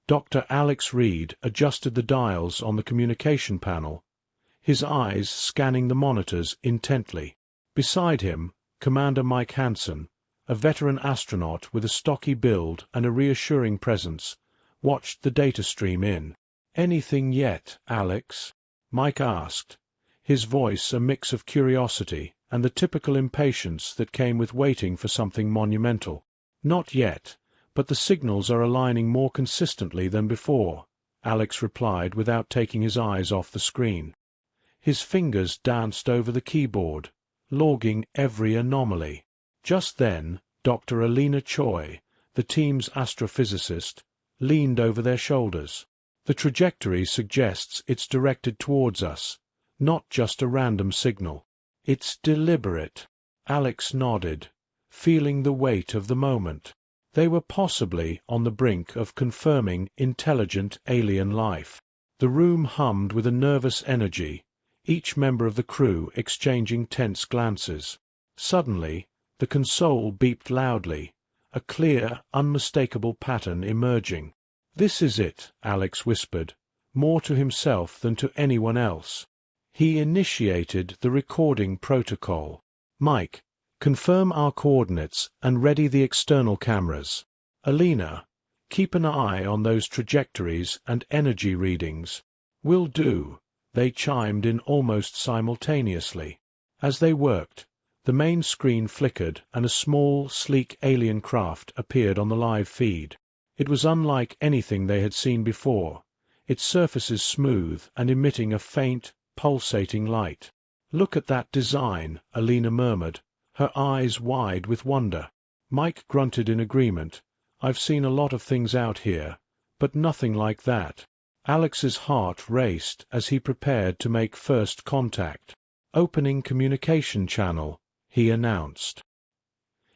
Dr. Alex Reed adjusted the dials on the communication panel, his eyes scanning the monitors intently. Beside him, Commander Mike Hansen, a veteran astronaut with a stocky build and a reassuring presence, watched the data stream in. "Anything yet, Alex?" Mike asked, his voice a mix of curiosity and the typical impatience that came with waiting for something monumental. "Not yet, but the signals are aligning more consistently than before," Alex replied without taking his eyes off the screen. His fingers danced over the keyboard, logging every anomaly. Just then, Dr. Alina Choi, the team's astrophysicist, leaned over their shoulders. "The trajectory suggests it's directed towards us, not just a random signal. It's deliberate." Alex nodded, feeling the weight of the moment. They were possibly on the brink of confirming intelligent alien life. The room hummed with a nervous energy, each member of the crew exchanging tense glances. Suddenly, the console beeped loudly, a clear, unmistakable pattern emerging. "This is it," Alex whispered, more to himself than to anyone else. He initiated the recording protocol. "Mike, confirm our coordinates and ready the external cameras. Alina, keep an eye on those trajectories and energy readings." "Will do," they chimed in almost simultaneously. As they worked, the main screen flickered and a small, sleek alien craft appeared on the live feed. It was unlike anything they had seen before, its surfaces smooth and emitting a faint, pulsating light. "Look at that design," Alina murmured, her eyes wide with wonder. Mike grunted in agreement. "I've seen a lot of things out here, but nothing like that." Alex's heart raced as he prepared to make first contact. "Opening communication channel," he announced.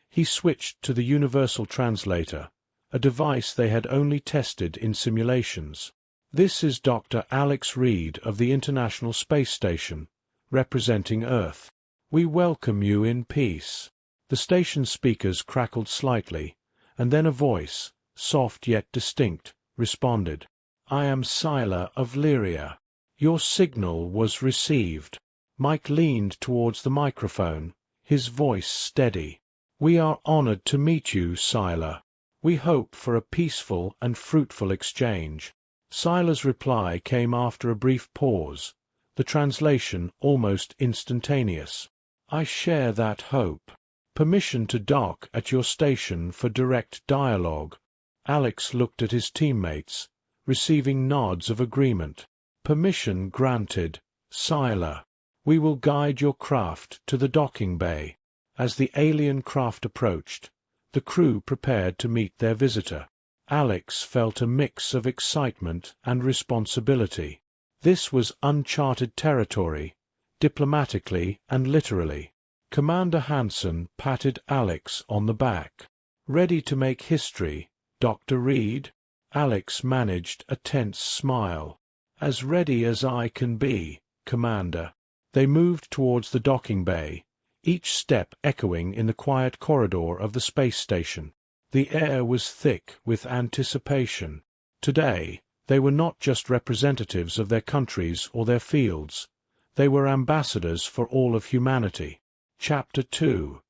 He switched to the Universal Translator, a device they had only tested in simulations. "This is Dr. Alex Reed of the International Space Station, representing Earth. We welcome you in peace." The station's speakers crackled slightly, and then a voice, soft yet distinct, responded. "I am Scylla of Lyria. Your signal was received." Mike leaned towards the microphone, his voice steady. "We are honored to meet you, Scylla. We hope for a peaceful and fruitful exchange." Scylla's reply came after a brief pause, the translation almost instantaneous. "I share that hope. Permission to dock at your station for direct dialogue." Alex looked at his teammates, receiving nods of agreement. "Permission granted, Scylla. We will guide your craft to the docking bay." As the alien craft approached, the crew prepared to meet their visitor. Alex felt a mix of excitement and responsibility. This was uncharted territory, diplomatically and literally. Commander Hansen patted Alex on the back. "Ready to make history, Dr. Reed?" Alex managed a tense smile. "As ready as I can be, Commander." They moved towards the docking bay, each step echoing in the quiet corridor of the space station. The air was thick with anticipation. Today, they were not just representatives of their countries or their fields. They were ambassadors for all of humanity. Chapter 2.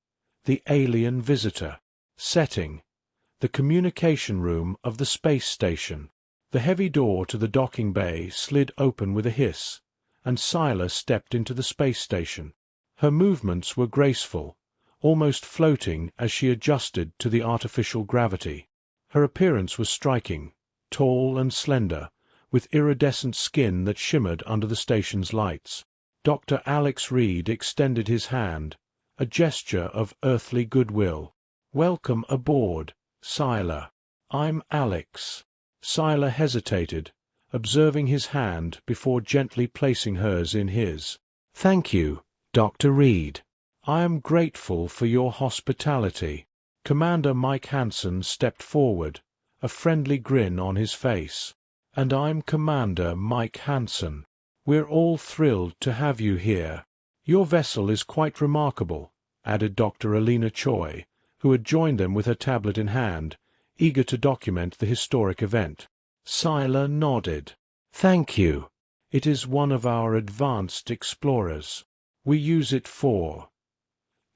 The Alien Visitor. Setting: the communication room of the space station. The heavy door to the docking bay slid open with a hiss, and Scylla stepped into the space station. Her movements were graceful, almost floating as she adjusted to the artificial gravity. Her appearance was striking, tall and slender, with iridescent skin that shimmered under the station's lights. Dr. Alex Reed extended his hand, a gesture of earthly goodwill. "Welcome aboard, Scylla. I'm Alex." Scylla hesitated, observing his hand before gently placing hers in his. "Thank you, Dr. Reed. I am grateful for your hospitality." Commander Mike Hansen stepped forward, a friendly grin on his face. "And I'm Commander Mike Hansen. We're all thrilled to have you here. Your vessel is quite remarkable," added Dr. Alina Choi, who had joined them with her tablet in hand, eager to document the historic event. Scylla nodded. Thank you. It is one of our advanced explorers. We use it for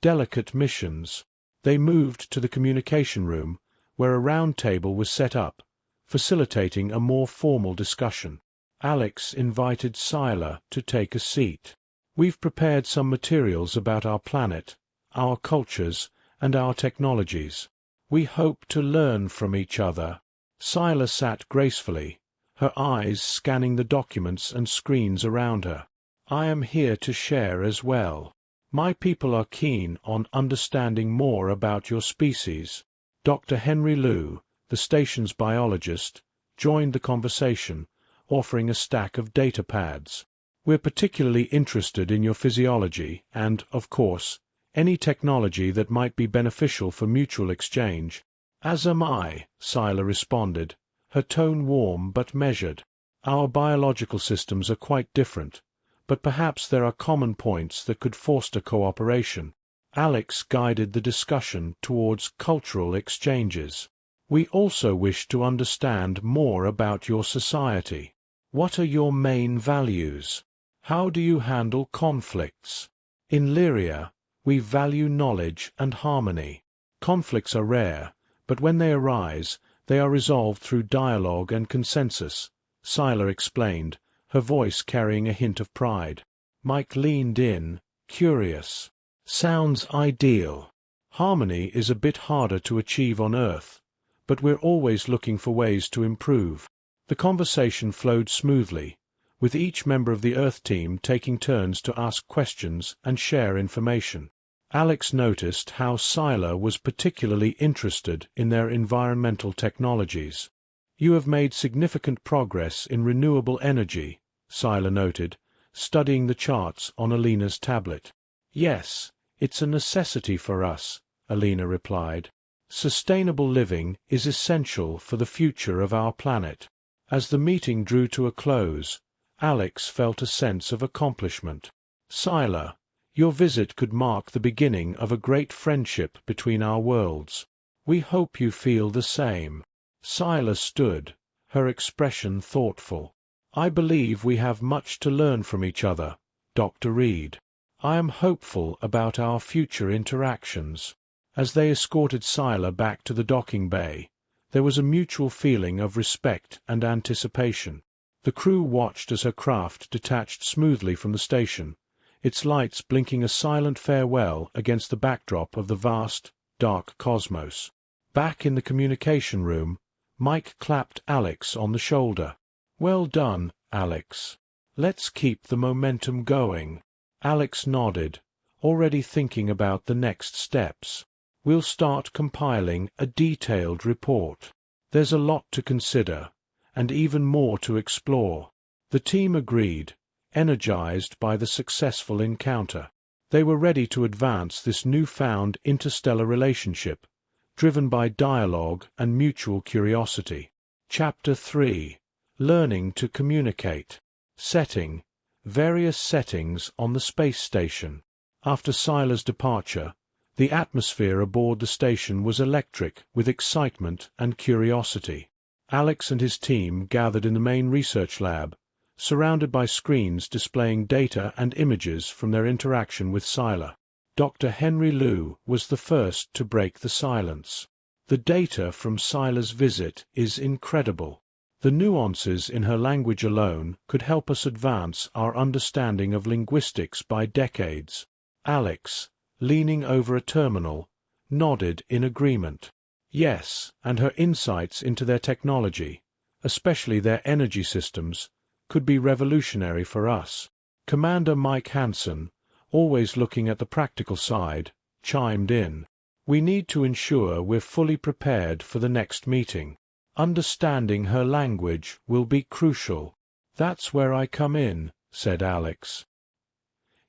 delicate missions. They moved to the communication room, where a round table was set up, facilitating a more formal discussion. Alex invited Scylla to take a seat. We've prepared some materials about our planet, our cultures, and our technologies. We hope to learn from each other. Scylla sat gracefully, her eyes scanning the documents and screens around her. I am here to share as well. My people are keen on understanding more about your species. Dr. Henry Liu, the station's biologist, joined the conversation, offering a stack of data pads. We're particularly interested in your physiology and, of course, any technology that might be beneficial for mutual exchange. As am I, Scylla responded, her tone warm but measured. Our biological systems are quite different, but perhaps there are common points that could foster cooperation. Alex guided the discussion towards cultural exchanges. We also wish to understand more about your society. What are your main values? How do you handle conflicts? In Lyria, we value knowledge and harmony. Conflicts are rare, but when they arise, they are resolved through dialogue and consensus, Scylla explained, her voice carrying a hint of pride. Mike leaned in, curious. Sounds ideal. Harmony is a bit harder to achieve on Earth, but we're always looking for ways to improve. The conversation flowed smoothly, with each member of the Earth team taking turns to ask questions and share information. Alex noticed how Scylla was particularly interested in their environmental technologies. You have made significant progress in renewable energy, Scylla noted, studying the charts on Alina's tablet. Yes, it's a necessity for us, Alina replied. Sustainable living is essential for the future of our planet. As the meeting drew to a close, Alex felt a sense of accomplishment. Scylla, your visit could mark the beginning of a great friendship between our worlds. We hope you feel the same. Scylla stood, her expression thoughtful. I believe we have much to learn from each other, Dr. Reed. I am hopeful about our future interactions. As they escorted Scylla back to the docking bay, there was a mutual feeling of respect and anticipation. The crew watched as her craft detached smoothly from the station, its lights blinking a silent farewell against the backdrop of the vast, dark cosmos. Back in the communication room, Mike clapped Alex on the shoulder. Well done, Alex. Let's keep the momentum going. Alex nodded, already thinking about the next steps. We'll start compiling a detailed report. There's a lot to consider, and even more to explore. The team agreed, energized by the successful encounter. They were ready to advance this newfound interstellar relationship, driven by dialogue and mutual curiosity. Chapter 3. Learning to Communicate. Setting. Various settings on the space station. After Scylla's departure, the atmosphere aboard the station was electric with excitement and curiosity. Alex and his team gathered in the main research lab, surrounded by screens displaying data and images from their interaction with Scylla. Dr. Henry Liu was the first to break the silence. The data from Scylla's visit is incredible. The nuances in her language alone could help us advance our understanding of linguistics by decades. Alex, leaning over a terminal, nodded in agreement. Yes, and her insights into their technology, especially their energy systems, could be revolutionary for us. Commander Mike Hansen, always looking at the practical side, chimed in. We need to ensure we're fully prepared for the next meeting. Understanding her language will be crucial. That's where I come in, said Alex.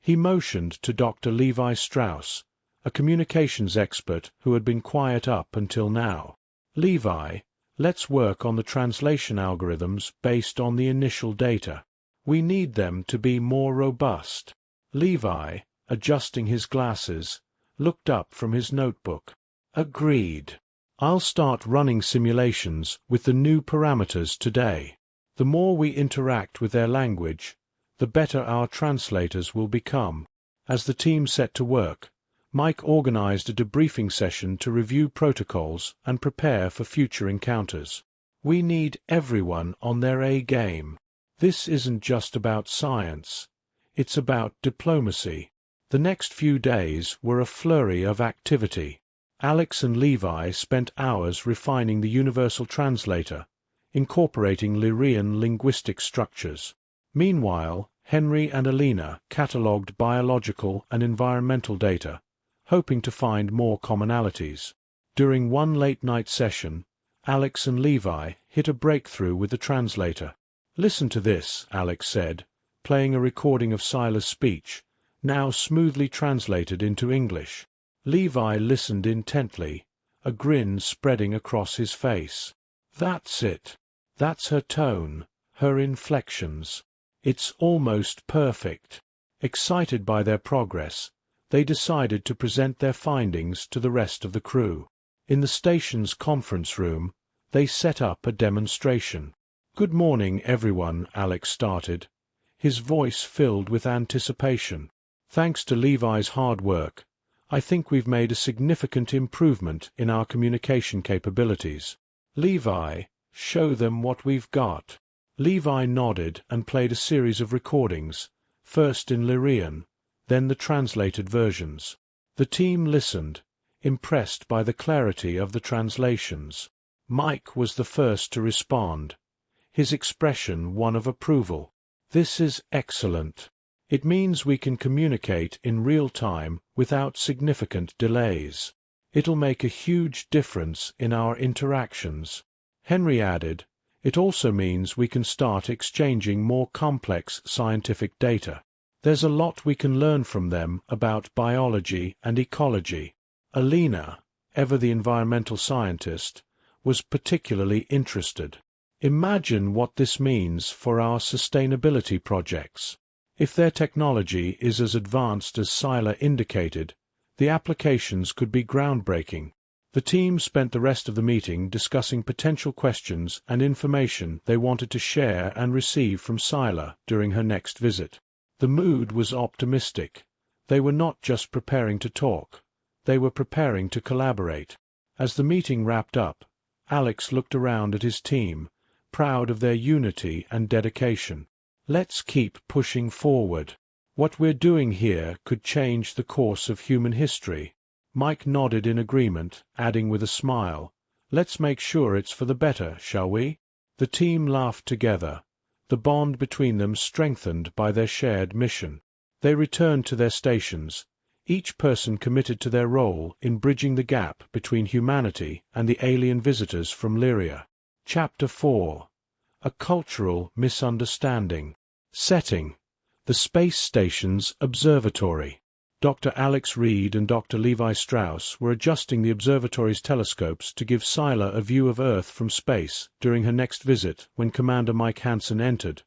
He motioned to Dr. Levi Strauss, a communications expert who had been quiet up until now. Levi, let's work on the translation algorithms based on the initial data. We need them to be more robust. Levi, adjusting his glasses, looked up from his notebook. Agreed. I'll start running simulations with the new parameters today. The more we interact with their language, the better our translators will become. As the team set to work, Mike organized a debriefing session to review protocols and prepare for future encounters. We need everyone on their A game. This isn't just about science. It's about diplomacy. The next few days were a flurry of activity. Alex and Levi spent hours refining the Universal Translator, incorporating Lyrian linguistic structures. Meanwhile, Henry and Alina catalogued biological and environmental data, hoping to find more commonalities. During one late-night session, Alex and Levi hit a breakthrough with the translator. "Listen to this," Alex said, playing a recording of Sila's speech, now smoothly translated into English. Levi listened intently, a grin spreading across his face. "That's it. That's her tone, her inflections. It's almost perfect." Excited by their progress, they decided to present their findings to the rest of the crew. In the station's conference room, they set up a demonstration. "Good morning, everyone," Alex started, his voice filled with anticipation. "Thanks to Levi's hard work, I think we've made a significant improvement in our communication capabilities. Levi, show them what we've got." Levi nodded and played a series of recordings, first in Lyrian, then the translated versions. The team listened, impressed by the clarity of the translations. Mike was the first to respond, his expression one of approval. "This is excellent. It means we can communicate in real time without significant delays. It'll make a huge difference in our interactions." Henry added, "It also means we can start exchanging more complex scientific data. There's a lot we can learn from them about biology and ecology." Alina, ever the environmental scientist, was particularly interested. "Imagine what this means for our sustainability projects. If their technology is as advanced as Sila indicated, the applications could be groundbreaking." The team spent the rest of the meeting discussing potential questions and information they wanted to share and receive from Sila during her next visit. The mood was optimistic. They were not just preparing to talk, they were preparing to collaborate. As the meeting wrapped up, Alex looked around at his team, proud of their unity and dedication. "Let's keep pushing forward. What we're doing here could change the course of human history." Mike nodded in agreement, adding with a smile, "Let's make sure it's for the better, shall we?" The team laughed together, the bond between them strengthened by their shared mission. They returned to their stations, each person committed to their role in bridging the gap between humanity and the alien visitors from Lyria. Chapter 4. A Cultural Misunderstanding. Setting: the Space Station's Observatory. Dr. Alex Reed and Dr. Levi Strauss were adjusting the observatory's telescopes to give Sila a view of Earth from space during her next visit when Commander Mike Hansen entered,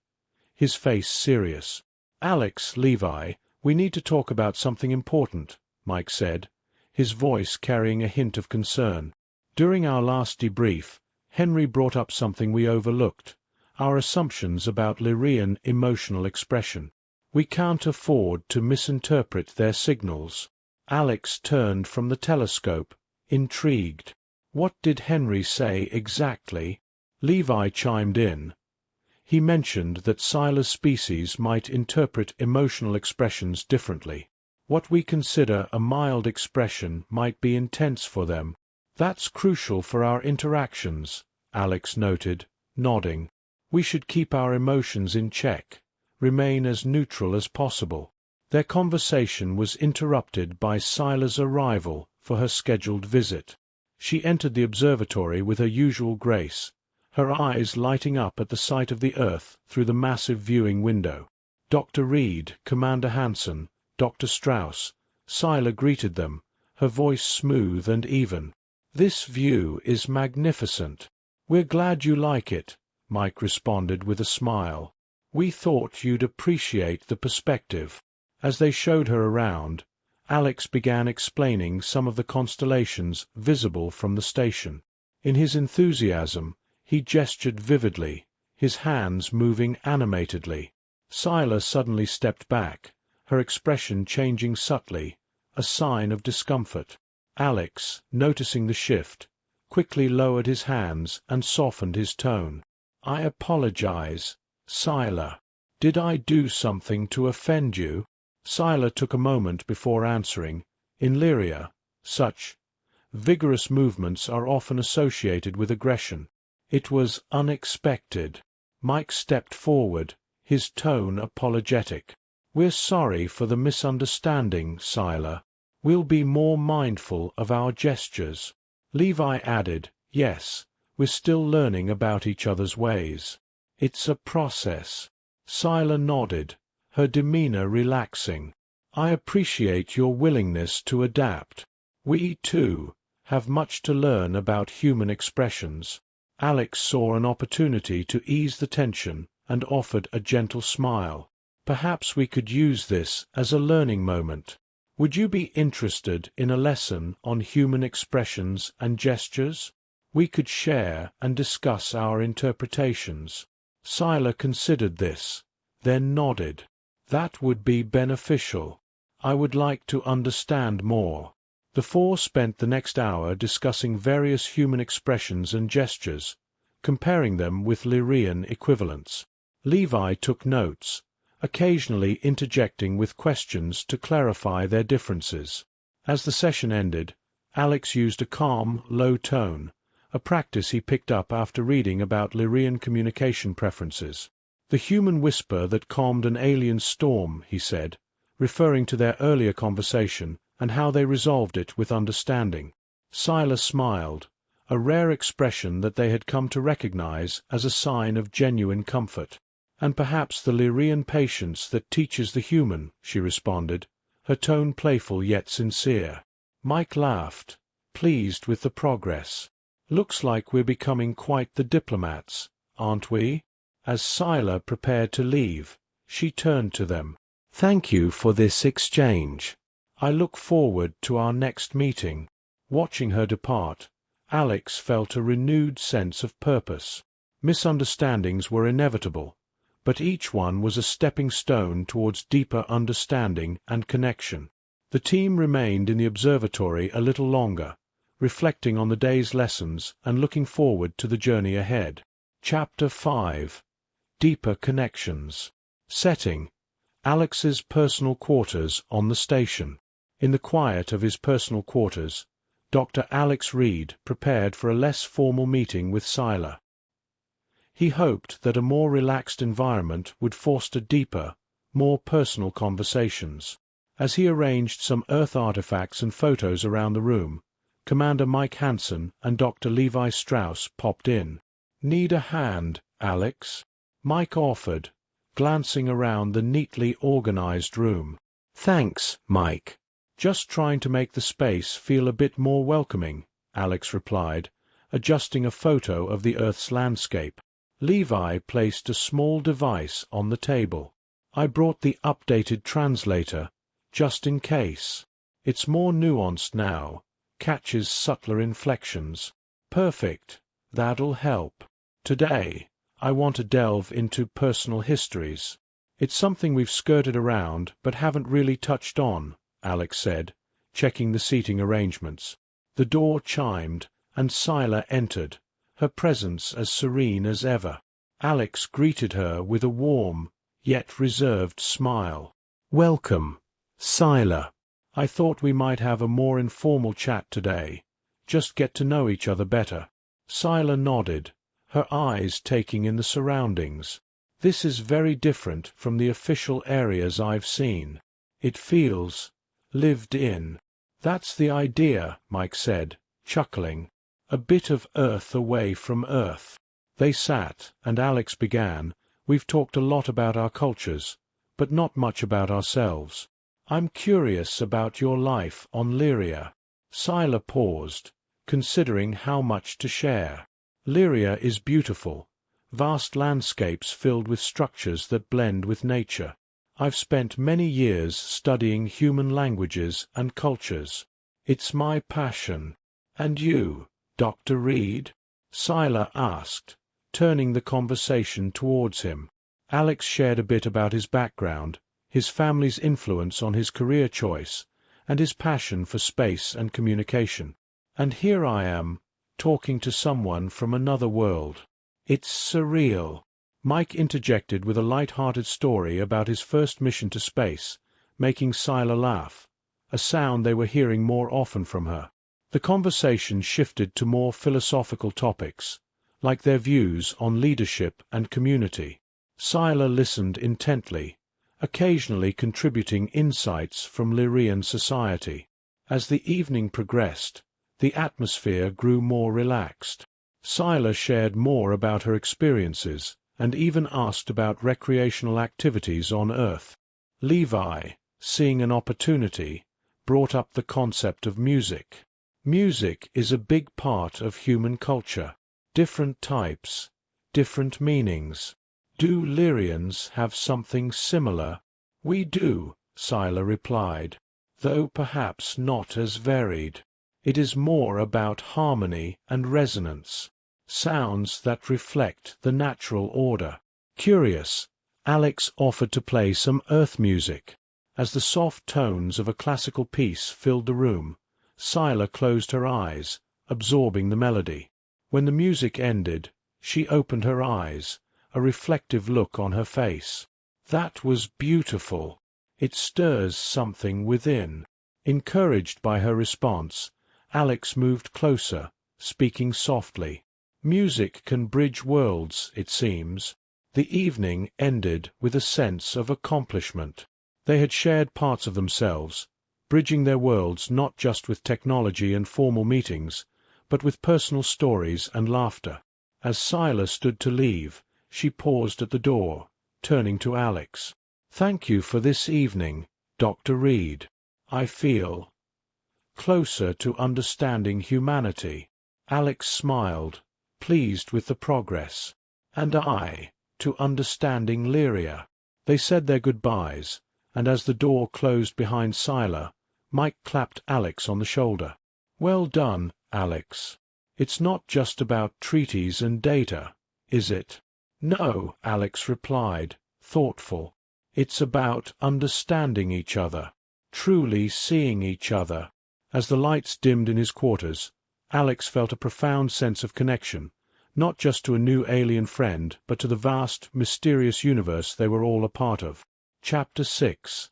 his face serious. "Alex, Levi, we need to talk about something important," Mike said, his voice carrying a hint of concern. "During our last debrief, Henry brought up something we overlooked, our assumptions about Lyrian emotional expression. We can't afford to misinterpret their signals." Alex turned from the telescope, intrigued. "What did Henry say exactly?" Levi chimed in. He mentioned that Sila's species might interpret emotional expressions differently. What we consider a mild expression might be intense for them. "That's crucial for our interactions," Alex noted, nodding. "We should keep our emotions in check, remain as neutral as possible." Their conversation was interrupted by Sila's arrival for her scheduled visit. She entered the observatory with her usual grace, her eyes lighting up at the sight of the Earth through the massive viewing window. Dr. Reed, Commander Hansen, Dr. Strauss, Sila greeted them, her voice smooth and even. "This view is magnificent. We're glad you like it," Mike responded with a smile. "We thought you'd appreciate the perspective." As they showed her around, Alex began explaining some of the constellations visible from the station. In his enthusiasm, he gestured vividly, his hands moving animatedly. Scylla suddenly stepped back, her expression changing subtly, a sign of discomfort. Alex, noticing the shift, quickly lowered his hands and softened his tone. "I apologize, Scylla. Did I do something to offend you?" Scylla took a moment before answering. In Lyria, such vigorous movements are often associated with aggression. It was unexpected. Mike stepped forward, his tone apologetic. "We're sorry for the misunderstanding, Scylla. We'll be more mindful of our gestures." Levi added, "Yes, we're still learning about each other's ways. It's a process." Scylla nodded, her demeanor relaxing. "I appreciate your willingness to adapt. We, too, have much to learn about human expressions." Alex saw an opportunity to ease the tension and offered a gentle smile. "Perhaps we could use this as a learning moment. Would you be interested in a lesson on human expressions and gestures? We could share and discuss our interpretations." Scylla considered this, then nodded. "That would be beneficial. I would like to understand more." The four spent the next hour discussing various human expressions and gestures, comparing them with Lyrian equivalents. Levi took notes, occasionally interjecting with questions to clarify their differences. As the session ended, Alex used a calm, low tone, a practice he picked up after reading about Lyrian communication preferences. "The human whisper that calmed an alien storm," he said, referring to their earlier conversation and how they resolved it with understanding. Scylla smiled, a rare expression that they had come to recognize as a sign of genuine comfort. "And perhaps the Lyrian patience that teaches the human," she responded, her tone playful yet sincere. Mike laughed, pleased with the progress. "Looks like we're becoming quite the diplomats, aren't we?" As Scylla prepared to leave, she turned to them. "Thank you for this exchange. I look forward to our next meeting." Watching her depart, Alex felt a renewed sense of purpose. Misunderstandings were inevitable, but each one was a stepping stone towards deeper understanding and connection. The team remained in the observatory a little longer, reflecting on the day's lessons and looking forward to the journey ahead. Chapter 5. Deeper Connections. Setting: Alex's personal quarters on the station. In the quiet of his personal quarters, Dr. Alex Reed prepared for a less formal meeting with Scylla. He hoped that a more relaxed environment would foster deeper, more personal conversations. As he arranged some Earth artifacts and photos around the room, Commander Mike Hansen and Dr. Levi Strauss popped in. "Need a hand, Alex?" Mike offered, glancing around the neatly organized room. "Thanks, Mike. Just trying to make the space feel a bit more welcoming," Alex replied, adjusting a photo of the Earth's landscape. Levi placed a small device on the table. "I brought the updated translator, just in case. It's more nuanced now, catches subtler inflections." "Perfect. That'll help. Today, I want to delve into personal histories. It's something we've skirted around but haven't really touched on," Alex said, checking the seating arrangements. The door chimed, and Scylla entered, her presence as serene as ever. Alex greeted her with a warm, yet reserved smile. "Welcome, Scylla. I thought we might have a more informal chat today, just get to know each other better." Scylla nodded, her eyes taking in the surroundings. "This is very different from the official areas I've seen. It feels lived in." "That's the idea," Mike said, chuckling. "A bit of Earth away from Earth." They sat, and Alex began. "We've talked a lot about our cultures, but not much about ourselves. I'm curious about your life on Lyria." Scylla paused, considering how much to share. "Lyria is beautiful, vast landscapes filled with structures that blend with nature. I've spent many years studying human languages and cultures. It's my passion. And you, Dr. Reed? Scylla asked, turning the conversation towards him. Alex shared a bit about his background, his family's influence on his career choice, and his passion for space and communication. And here I am, talking to someone from another world. It's surreal. Mike interjected with a light-hearted story about his first mission to space, making Scylla laugh, a sound they were hearing more often from her. The conversation shifted to more philosophical topics, like their views on leadership and community. Scylla listened intently, occasionally contributing insights from Lyrian society. As the evening progressed, the atmosphere grew more relaxed. Scylla shared more about her experiences, and even asked about recreational activities on Earth. Levi, seeing an opportunity, brought up the concept of music. Music is a big part of human culture. Different types, different meanings. Do Lyrians have something similar? We do, Scylla replied, though perhaps not as varied. It is more about harmony and resonance, sounds that reflect the natural order. Curious, Alex offered to play some Earth music. As the soft tones of a classical piece filled the room, Scylla closed her eyes, absorbing the melody. When the music ended, she opened her eyes, a reflective look on her face. That was beautiful. It stirs something within. Encouraged by her response, Alex moved closer, speaking softly. Music can bridge worlds, it seems. The evening ended with a sense of accomplishment. They had shared parts of themselves, bridging their worlds not just with technology and formal meetings, but with personal stories and laughter. As Scylla stood to leave, she paused at the door, turning to Alex. "Thank you for this evening, Dr. Reed. I feel closer to understanding humanity." Alex smiled, pleased with the progress. "And I, to understanding Lyria." They said their goodbyes, and as the door closed behind Scylla, Mike clapped Alex on the shoulder. "Well done, Alex. It's not just about treaties and data, is it?" "No," Alex replied, thoughtful. "It's about understanding each other, truly seeing each other." As the lights dimmed in his quarters, Alex felt a profound sense of connection, not just to a new alien friend, but to the vast, mysterious universe they were all a part of. Chapter 6.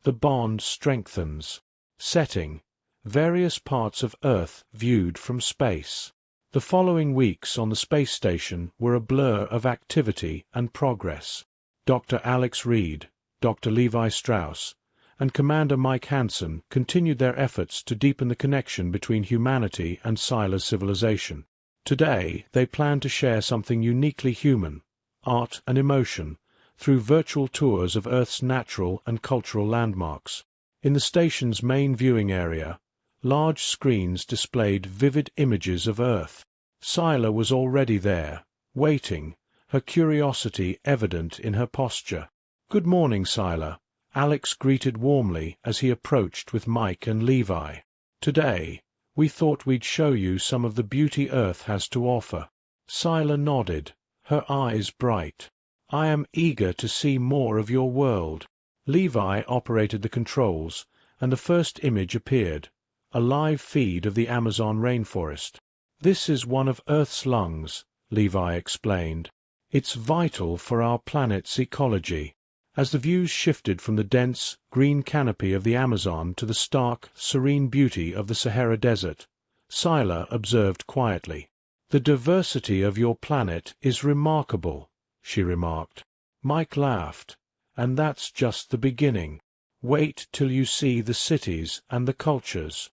The Bond Strengthens. Setting: various parts of Earth viewed from space. The following weeks on the space station were a blur of activity and progress. Dr. Alex Reed, Dr. Levi Strauss, and Commander Mike Hansen continued their efforts to deepen the connection between humanity and Scylla's civilization. Today, they plan to share something uniquely human, art and emotion, through virtual tours of Earth's natural and cultural landmarks. In the station's main viewing area, large screens displayed vivid images of Earth. Scylla was already there, waiting, her curiosity evident in her posture. "Good morning, Scylla," Alex greeted warmly as he approached with Mike and Levi. "Today, we thought we'd show you some of the beauty Earth has to offer." Scylla nodded, her eyes bright. "I am eager to see more of your world." Levi operated the controls, and the first image appeared, a live feed of the Amazon rainforest. "This is one of Earth's lungs," Levi explained. "It's vital for our planet's ecology." As the views shifted from the dense, green canopy of the Amazon to the stark, serene beauty of the Sahara Desert, Scylla observed quietly. "The diversity of your planet is remarkable," she remarked. Mike laughed. "And that's just the beginning. Wait till you see the cities and the cultures."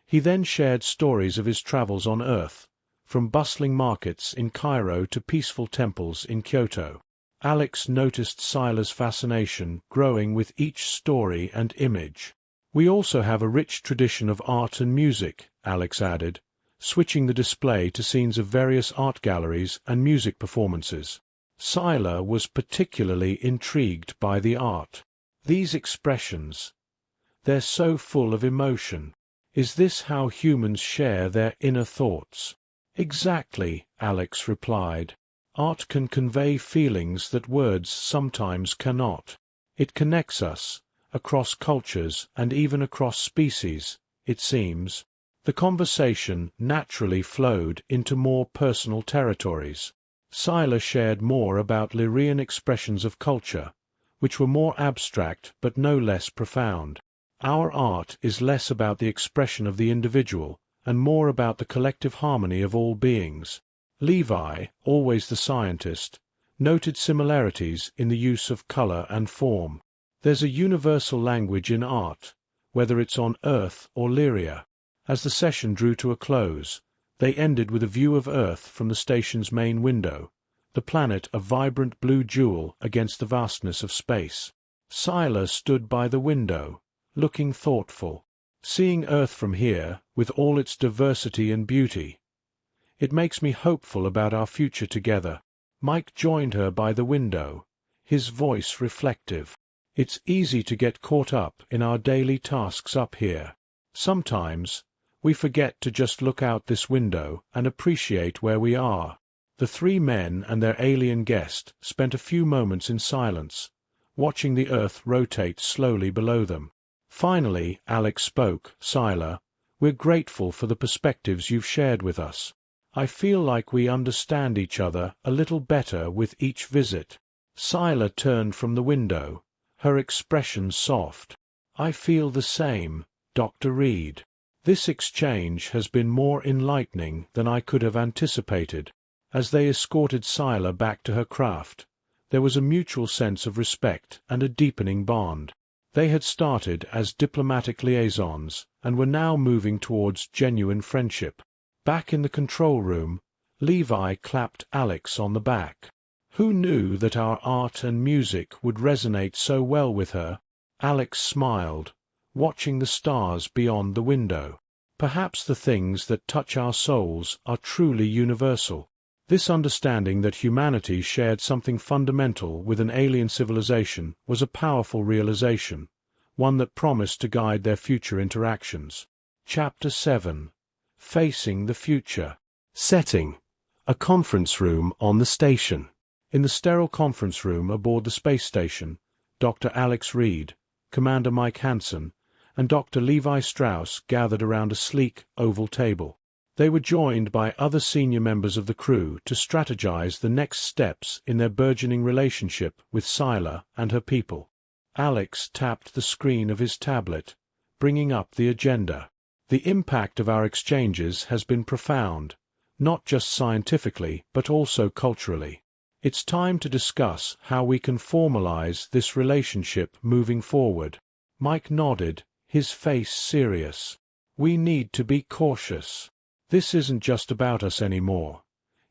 He then shared stories of his travels on Earth, from bustling markets in Cairo to peaceful temples in Kyoto. Alex noticed Scylla's fascination growing with each story and image. "We also have a rich tradition of art and music," Alex added, switching the display to scenes of various art galleries and music performances. Scylla was particularly intrigued by the art. These expressions, they're so full of emotion. Is this how humans share their inner thoughts? Exactly, Alex replied. Art can convey feelings that words sometimes cannot. It connects us, across cultures and even across species, it seems. The conversation naturally flowed into more personal territories. Scylla shared more about Lyrian expressions of culture, which were more abstract but no less profound. Our art is less about the expression of the individual and more about the collective harmony of all beings. Levi, always the scientist, noted similarities in the use of color and form. There's a universal language in art, whether it's on Earth or Lyria. As the session drew to a close, they ended with a view of Earth from the station's main window, the planet a vibrant blue jewel against the vastness of space. Scylla stood by the window, looking thoughtful. Seeing Earth from here, with all its diversity and beauty, it makes me hopeful about our future together. Mike joined her by the window, his voice reflective. It's easy to get caught up in our daily tasks up here. Sometimes, we forget to just look out this window and appreciate where we are. The three men and their alien guest spent a few moments in silence, watching the Earth rotate slowly below them. Finally, Alex spoke. Scylla, we're grateful for the perspectives you've shared with us. I feel like we understand each other a little better with each visit. Scylla turned from the window, her expression soft. I feel the same, Dr. Reed. This exchange has been more enlightening than I could have anticipated. As they escorted Scylla back to her craft, there was a mutual sense of respect and a deepening bond. They had started as diplomatic liaisons and were now moving towards genuine friendship. Back in the control room, Levi clapped Alex on the back. Who knew that our art and music would resonate so well with her? Alex smiled, watching the stars beyond the window. Perhaps the things that touch our souls are truly universal. This understanding that humanity shared something fundamental with an alien civilization was a powerful realization, one that promised to guide their future interactions. Chapter 7. Facing the Future. Setting: a conference room on the station. In the sterile conference room aboard the space station, Dr. Alex Reed, Commander Mike Hansen, and Dr. Levi Strauss gathered around a sleek, oval table. They were joined by other senior members of the crew to strategize the next steps in their burgeoning relationship with Scylla and her people. Alex tapped the screen of his tablet, bringing up the agenda. The impact of our exchanges has been profound, not just scientifically but also culturally. It's time to discuss how we can formalize this relationship moving forward. Mike nodded, his face serious. We need to be cautious. This isn't just about us anymore.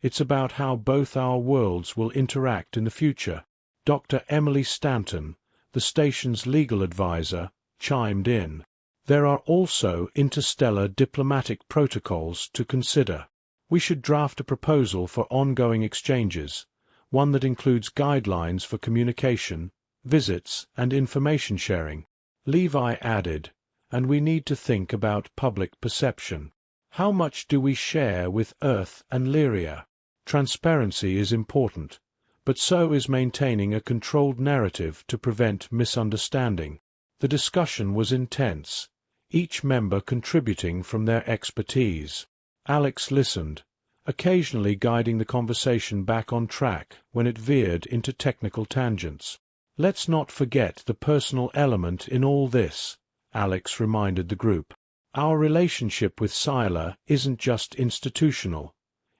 It's about how both our worlds will interact in the future. Dr. Emily Stanton, the station's legal advisor, chimed in. There are also interstellar diplomatic protocols to consider. We should draft a proposal for ongoing exchanges, one that includes guidelines for communication, visits, and information sharing. Levi added, and we need to think about public perception. How much do we share with Earth and Lyria? Transparency is important, but so is maintaining a controlled narrative to prevent misunderstanding. The discussion was intense, each member contributing from their expertise. Alex listened, occasionally guiding the conversation back on track when it veered into technical tangents. Let's not forget the personal element in all this, Alex reminded the group. Our relationship with Scylla isn't just institutional,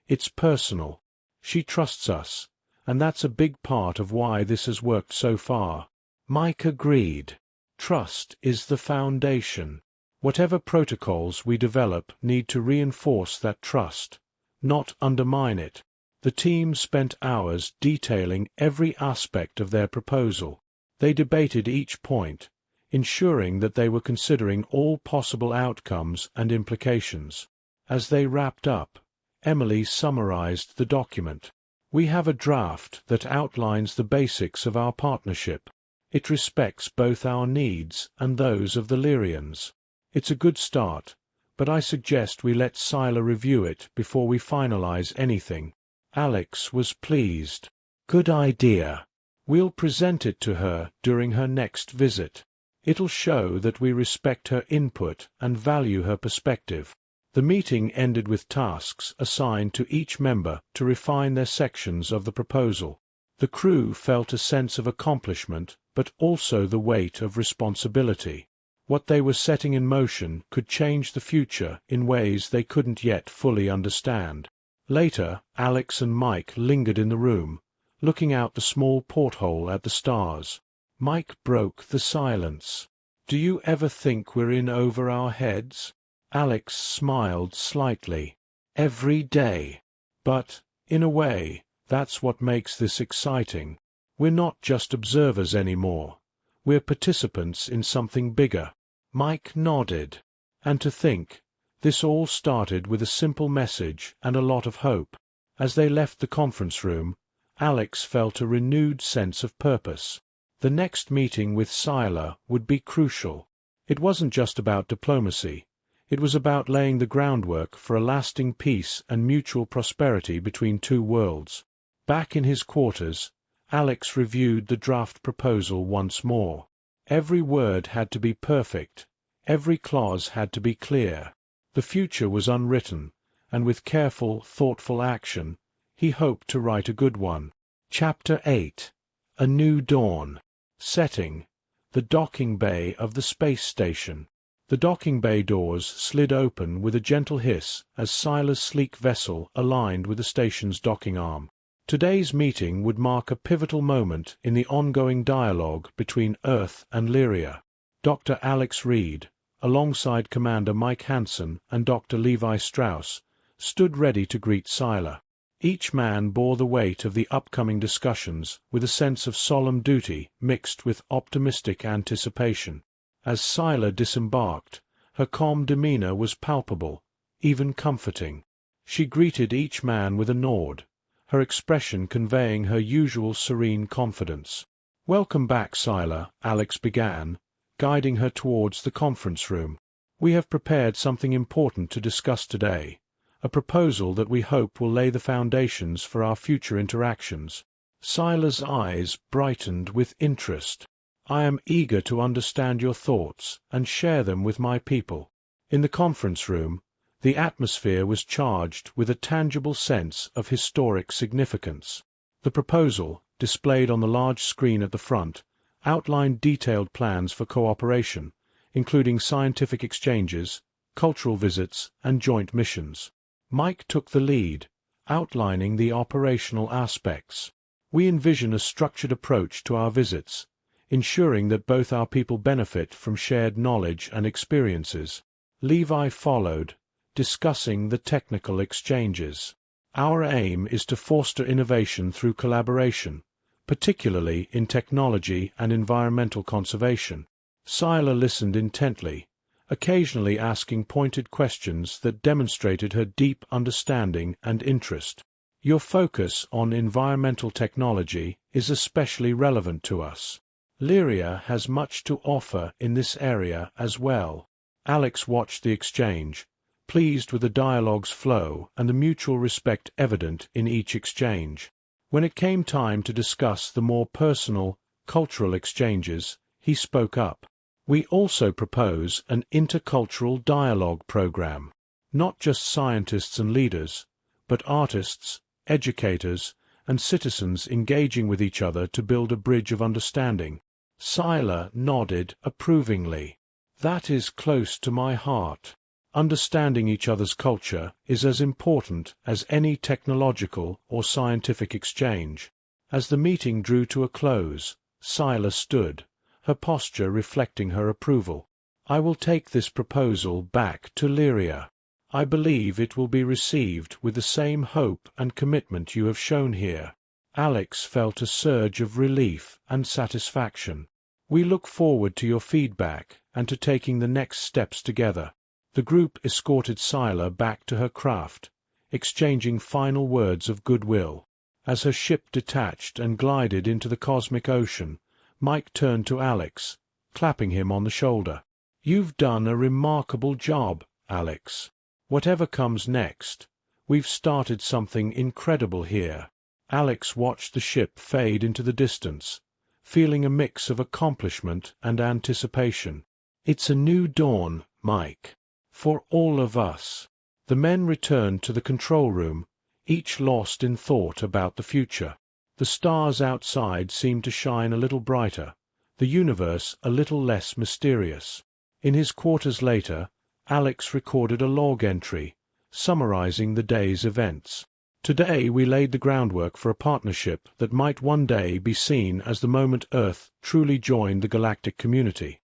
it's personal. She trusts us, and that's a big part of why this has worked so far. Mike agreed. Trust is the foundation. Whatever protocols we develop need to reinforce that trust, not undermine it. The team spent hours detailing every aspect of their proposal. They debated each point, ensuring that they were considering all possible outcomes and implications. As they wrapped up, Emily summarized the document. We have a draft that outlines the basics of our partnership. It respects both our needs and those of the Lyrians. It's a good start, but I suggest we let Scylla review it before we finalize anything." Alex was pleased. "Good idea. We'll present it to her during her next visit. It'll show that we respect her input and value her perspective." The meeting ended with tasks assigned to each member to refine their sections of the proposal. The crew felt a sense of accomplishment, but also the weight of responsibility. What they were setting in motion could change the future in ways they couldn't yet fully understand. Later, Alex and Mike lingered in the room, looking out the small porthole at the stars. Mike broke the silence. "Do you ever think we're in over our heads?" Alex smiled slightly. "Every day. But, in a way, that's what makes this exciting. We're not just observers anymore. We're participants in something bigger." Mike nodded. "And to think, this all started with a simple message and a lot of hope." As they left the conference room, Alex felt a renewed sense of purpose. The next meeting with Scylla would be crucial. It wasn't just about diplomacy. It was about laying the groundwork for a lasting peace and mutual prosperity between two worlds. Back in his quarters, Alex reviewed the draft proposal once more. Every word had to be perfect. Every clause had to be clear. The future was unwritten, and with careful, thoughtful action, he hoped to write a good one. Chapter 8. A New Dawn. Setting: the docking bay of the space station. The docking bay doors slid open with a gentle hiss as Scylla's sleek vessel aligned with the station's docking arm. Today's meeting would mark a pivotal moment in the ongoing dialogue between Earth and Lyria. Dr. Alex Reed, alongside Commander Mike Hansen and Dr. Levi Strauss, stood ready to greet Scylla. Each man bore the weight of the upcoming discussions with a sense of solemn duty mixed with optimistic anticipation. As Scylla disembarked, her calm demeanor was palpable, even comforting. She greeted each man with a nod, her expression conveying her usual serene confidence. "Welcome back, Scylla," Alex began, guiding her towards the conference room. "We have prepared something important to discuss today, a proposal that we hope will lay the foundations for our future interactions." Scylla's eyes brightened with interest. "I am eager to understand your thoughts and share them with my people." In the conference room, the atmosphere was charged with a tangible sense of historic significance. The proposal, displayed on the large screen at the front, outlined detailed plans for cooperation, including scientific exchanges, cultural visits, and joint missions. Mike took the lead, outlining the operational aspects. "We envision a structured approach to our visits, ensuring that both our people benefit from shared knowledge and experiences." Levi followed, discussing the technical exchanges. "Our aim is to foster innovation through collaboration, particularly in technology and environmental conservation." Scylla listened intently, occasionally asking pointed questions that demonstrated her deep understanding and interest. "Your focus on environmental technology is especially relevant to us. Lyria has much to offer in this area as well." Alex watched the exchange, pleased with the dialogue's flow and the mutual respect evident in each exchange. When it came time to discuss the more personal, cultural exchanges, he spoke up. "We also propose an intercultural dialogue program. Not just scientists and leaders, but artists, educators, and citizens engaging with each other to build a bridge of understanding." Scylla nodded approvingly. "That is close to my heart. Understanding each other's culture is as important as any technological or scientific exchange." As the meeting drew to a close, Scylla stood, her posture reflecting her approval. "I will take this proposal back to Lyria. I believe it will be received with the same hope and commitment you have shown here." Alex felt a surge of relief and satisfaction. "We look forward to your feedback and to taking the next steps together." The group escorted Scylla back to her craft, exchanging final words of goodwill. As her ship detached and glided into the cosmic ocean, Mike turned to Alex, clapping him on the shoulder. "You've done a remarkable job, Alex. Whatever comes next, we've started something incredible here." Alex watched the ship fade into the distance, feeling a mix of accomplishment and anticipation. "It's a new dawn, Mike. For all of us." The men returned to the control room, each lost in thought about the future. The stars outside seemed to shine a little brighter, the universe a little less mysterious. In his quarters later, Alex recorded a log entry, summarizing the day's events. "Today we laid the groundwork for a partnership that might one day be seen as the moment Earth truly joined the galactic community."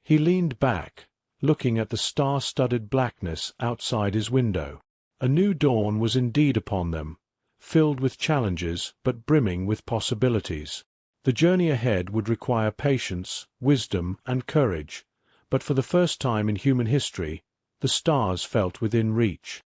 He leaned back, looking at the star-studded blackness outside his window. A new dawn was indeed upon them, filled with challenges but brimming with possibilities. The journey ahead would require patience, wisdom, and courage, but for the first time in human history, the stars felt within reach.